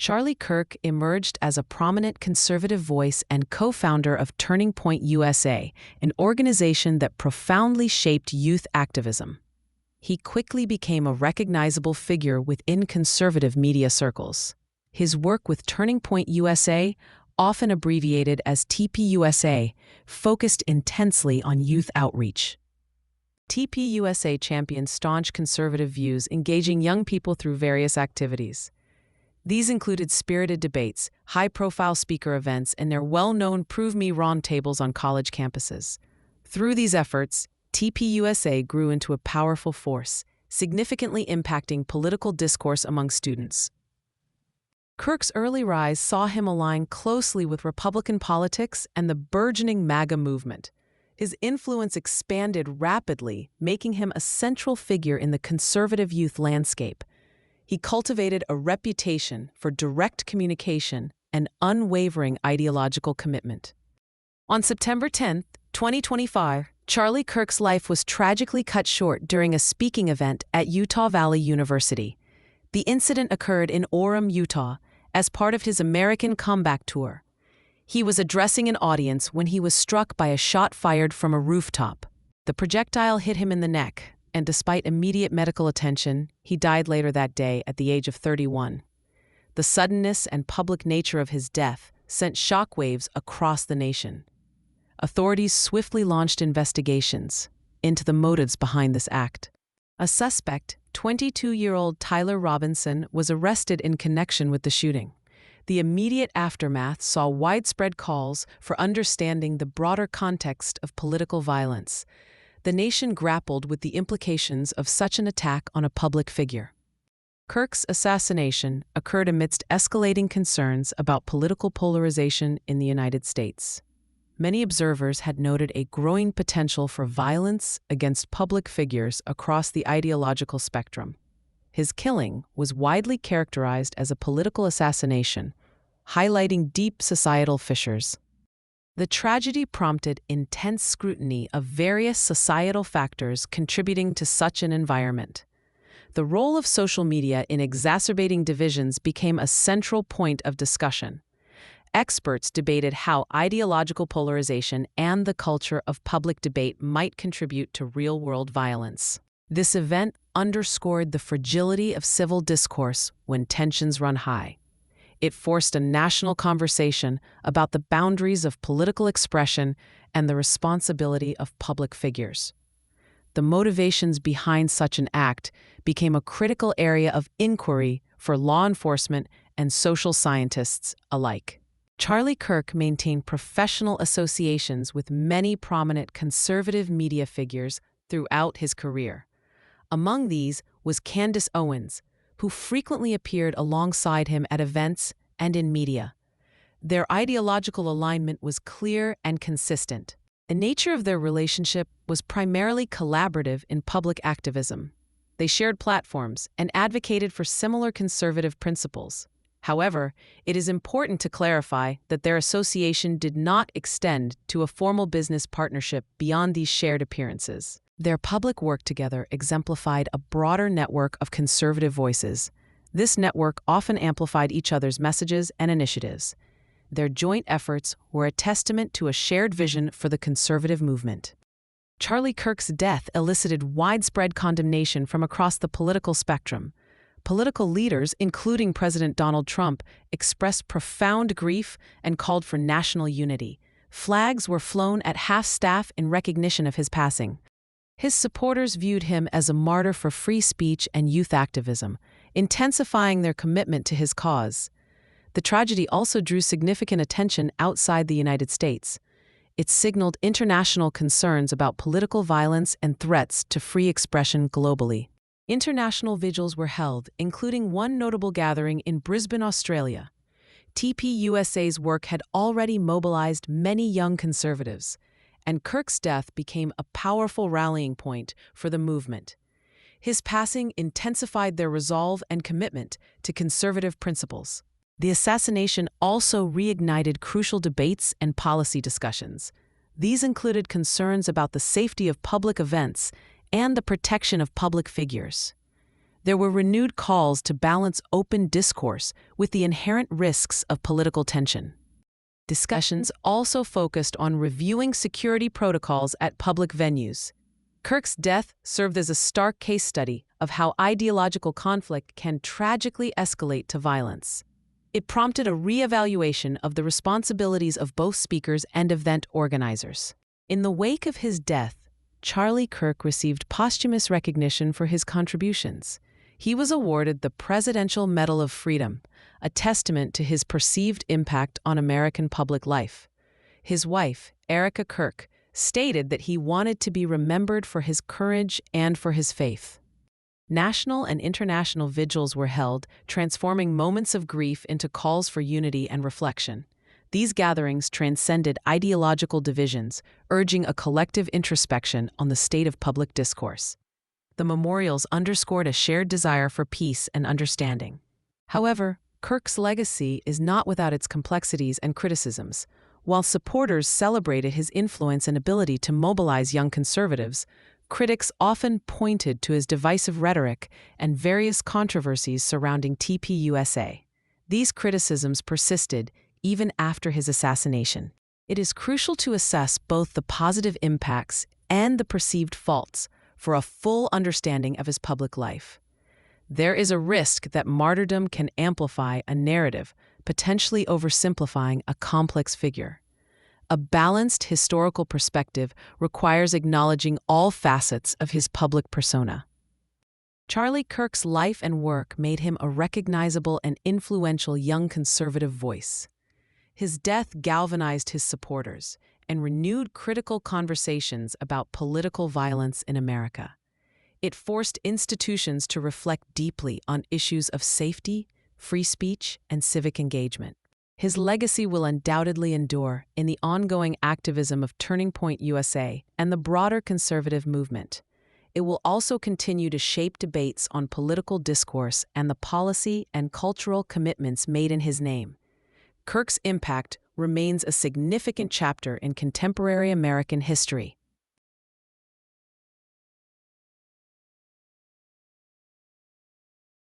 Charlie Kirk emerged as a prominent conservative voice and co-founder of Turning Point USA, an organization that profoundly shaped youth activism. He quickly became a recognizable figure within conservative media circles. His work with Turning Point USA, often abbreviated as TPUSA, focused intensely on youth outreach. TPUSA championed staunch conservative views, engaging young people through various activities. These included spirited debates, high-profile speaker events, and their well-known Prove Me Wrong tables on college campuses. Through these efforts, TPUSA grew into a powerful force, significantly impacting political discourse among students. Kirk's early rise saw him align closely with Republican politics and the burgeoning MAGA movement. His influence expanded rapidly, making him a central figure in the conservative youth landscape. He cultivated a reputation for direct communication and unwavering ideological commitment. On September 10, 2025, Charlie Kirk's life was tragically cut short during a speaking event at Utah Valley University. The incident occurred in Orem, Utah, as part of his American Comeback Tour. He was addressing an audience when he was struck by a shot fired from a rooftop. The projectile hit him in the neck, and despite immediate medical attention, he died later that day at the age of 31. The suddenness and public nature of his death sent shockwaves across the nation. Authorities swiftly launched investigations into the motives behind this act. A suspect, 22-year-old Tyler Robinson, was arrested in connection with the shooting. The immediate aftermath saw widespread calls for understanding the broader context of political violence. The nation grappled with the implications of such an attack on a public figure. Kirk's assassination occurred amidst escalating concerns about political polarization in the United States. Many observers had noted a growing potential for violence against public figures across the ideological spectrum. His killing was widely characterized as a political assassination, highlighting deep societal fissures. The tragedy prompted intense scrutiny of various societal factors contributing to such an environment. The role of social media in exacerbating divisions became a central point of discussion. Experts debated how ideological polarization and the culture of public debate might contribute to real-world violence. This event underscored the fragility of civil discourse when tensions run high. It forced a national conversation about the boundaries of political expression and the responsibility of public figures. The motivations behind such an act became a critical area of inquiry for law enforcement and social scientists alike. Charlie Kirk maintained professional associations with many prominent conservative media figures throughout his career. Among these was Candace Owens, who frequently appeared alongside him at events and in media. Their ideological alignment was clear and consistent. The nature of their relationship was primarily collaborative in public activism. They shared platforms and advocated for similar conservative principles. However, it is important to clarify that their association did not extend to a formal business partnership beyond these shared appearances. Their public work together exemplified a broader network of conservative voices. This network often amplified each other's messages and initiatives. Their joint efforts were a testament to a shared vision for the conservative movement. Charlie Kirk's death elicited widespread condemnation from across the political spectrum. Political leaders, including President Donald Trump, expressed profound grief and called for national unity. Flags were flown at half-staff in recognition of his passing. His supporters viewed him as a martyr for free speech and youth activism, intensifying their commitment to his cause. The tragedy also drew significant attention outside the United States. It signaled international concerns about political violence and threats to free expression globally. International vigils were held, including one notable gathering in Brisbane, Australia. TPUSA's work had already mobilized many young conservatives, and Kirk's death became a powerful rallying point for the movement. His passing intensified their resolve and commitment to conservative principles. The assassination also reignited crucial debates and policy discussions. These included concerns about the safety of public events and the protection of public figures. There were renewed calls to balance open discourse with the inherent risks of political tension. Discussions also focused on reviewing security protocols at public venues. Kirk's death served as a stark case study of how ideological conflict can tragically escalate to violence. It prompted a re-evaluation of the responsibilities of both speakers and event organizers. In the wake of his death, Charlie Kirk received posthumous recognition for his contributions. He was awarded the Presidential Medal of Freedom, a testament to his perceived impact on American public life. His wife, Erica Kirk, stated that he wanted to be remembered for his courage and for his faith. National and international vigils were held, transforming moments of grief into calls for unity and reflection. These gatherings transcended ideological divisions, urging a collective introspection on the state of public discourse. The memorials underscored a shared desire for peace and understanding. However, Kirk's legacy is not without its complexities and criticisms. While supporters celebrated his influence and ability to mobilize young conservatives, critics often pointed to his divisive rhetoric and various controversies surrounding TPUSA. These criticisms persisted even after his assassination. It is crucial to assess both the positive impacts and the perceived faults for a full understanding of his public life. There is a risk that martyrdom can amplify a narrative, potentially oversimplifying a complex figure. A balanced historical perspective requires acknowledging all facets of his public persona. Charlie Kirk's life and work made him a recognizable and influential young conservative voice. His death galvanized his supporters and renewed critical conversations about political violence in America. It forced institutions to reflect deeply on issues of safety, free speech, and civic engagement. His legacy will undoubtedly endure in the ongoing activism of Turning Point USA and the broader conservative movement. It will also continue to shape debates on political discourse and the policy and cultural commitments made in his name. Kirk's impact remains a significant chapter in contemporary American history.